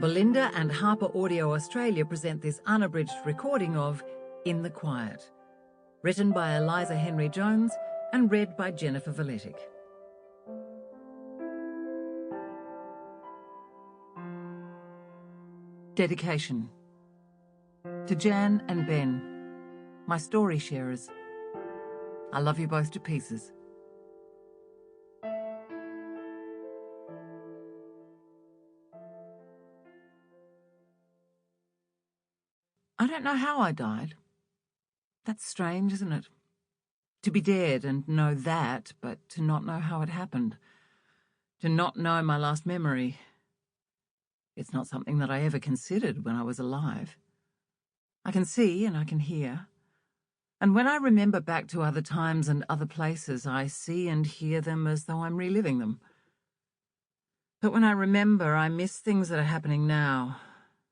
Belinda and HarperAudio Australia present this unabridged recording of In the Quiet, written by Eliza Henry Jones and read by Jennifer Vuletic. Dedication. To Jan and Ben, my story sharers. I love you both to pieces. I don't know how I died. That's strange, isn't it? To be dead and know that, but to not know how it happened. To not know my last memory. It's not something that I ever considered when I was alive. I can see and I can hear. And when I remember back to other times and other places, I see and hear them as though I'm reliving them. But when I remember, I miss things that are happening now.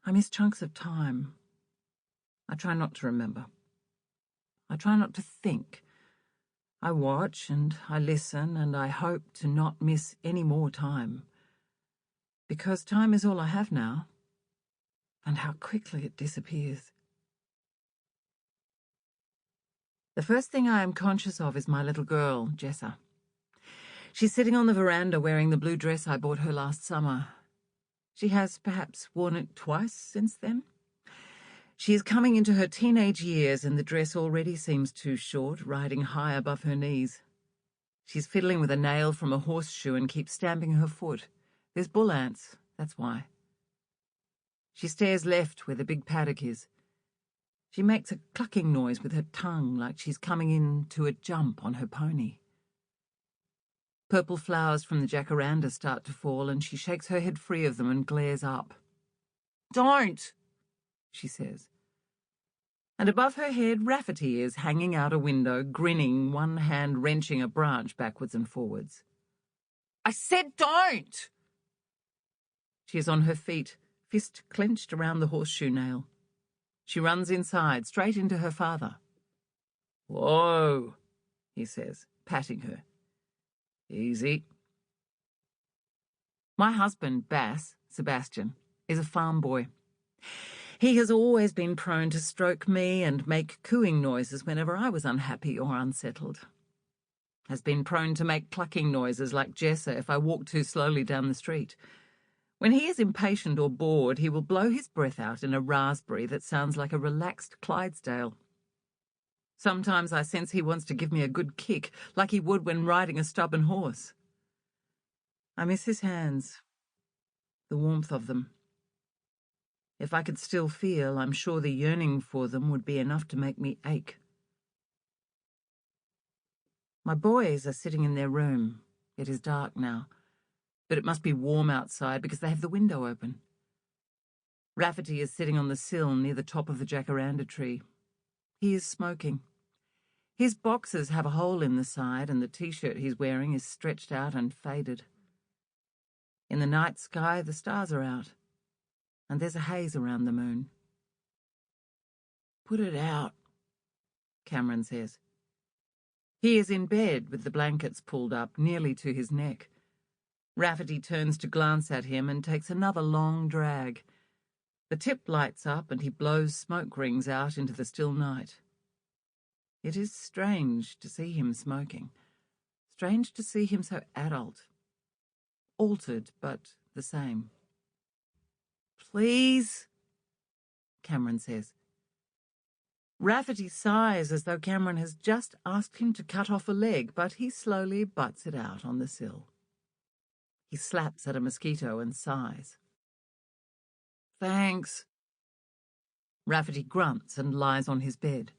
I miss chunks of time. I try not to remember. I try not to think. I watch and I listen and I hope to not miss any more time. Because time is all I have now. And how quickly it disappears. The first thing I am conscious of is my little girl, Jessa. She's sitting on the veranda wearing the blue dress I bought her last summer. She has perhaps worn it twice since then. She is coming into her teenage years and the dress already seems too short, riding high above her knees. She's fiddling with a nail from a horseshoe and keeps stamping her foot. There's bull ants, that's why. She stares left where the big paddock is. She makes a clucking noise with her tongue like she's coming in to a jump on her pony. Purple flowers from the jacaranda start to fall and she shakes her head free of them and glares up. "Don't!" she says. And above her head, Rafferty is hanging out a window, grinning, one hand wrenching a branch backwards and forwards. "I said don't!" She is on her feet, fist clenched around the horseshoe nail. She runs inside, straight into her father. "Whoa," he says, patting her. "Easy." My husband, Sebastian, is a farm boy. He has always been prone to stroke me and make cooing noises whenever I was unhappy or unsettled. Has been prone to make clucking noises like Jessa if I walk too slowly down the street. When he is impatient or bored, he will blow his breath out in a raspberry that sounds like a relaxed Clydesdale. Sometimes I sense he wants to give me a good kick, like he would when riding a stubborn horse. I miss his hands, the warmth of them. If I could still feel, I'm sure the yearning for them would be enough to make me ache. My boys are sitting in their room. It is dark now, but it must be warm outside because they have the window open. Rafferty is sitting on the sill near the top of the jacaranda tree. He is smoking. His boxers have a hole in the side and the t-shirt he's wearing is stretched out and faded. In the night sky, the stars are out. And there's a haze around the moon. "Put it out," Cameron says. He is in bed with the blankets pulled up nearly to his neck. Rafferty turns to glance at him and takes another long drag. The tip lights up and he blows smoke rings out into the still night. It is strange to see him smoking. Strange to see him so adult. Altered, but the same. "Please," Cameron says. Rafferty sighs as though Cameron has just asked him to cut off a leg, but he slowly butts it out on the sill. He slaps at a mosquito and sighs. "Thanks." Rafferty grunts and lies on his bed.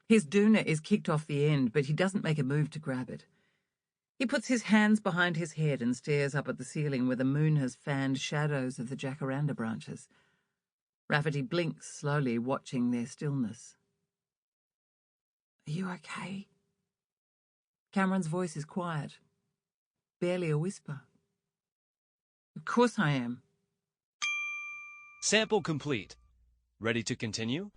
His doona is kicked off the end, but he doesn't make a move to grab it. He puts his hands behind his head and stares up at the ceiling where the moon has fanned shadows of the jacaranda branches. Rafferty blinks slowly, watching their stillness. "Are you okay?" Cameron's voice is quiet, barely a whisper. "Of course I am." Sample complete. Ready to continue?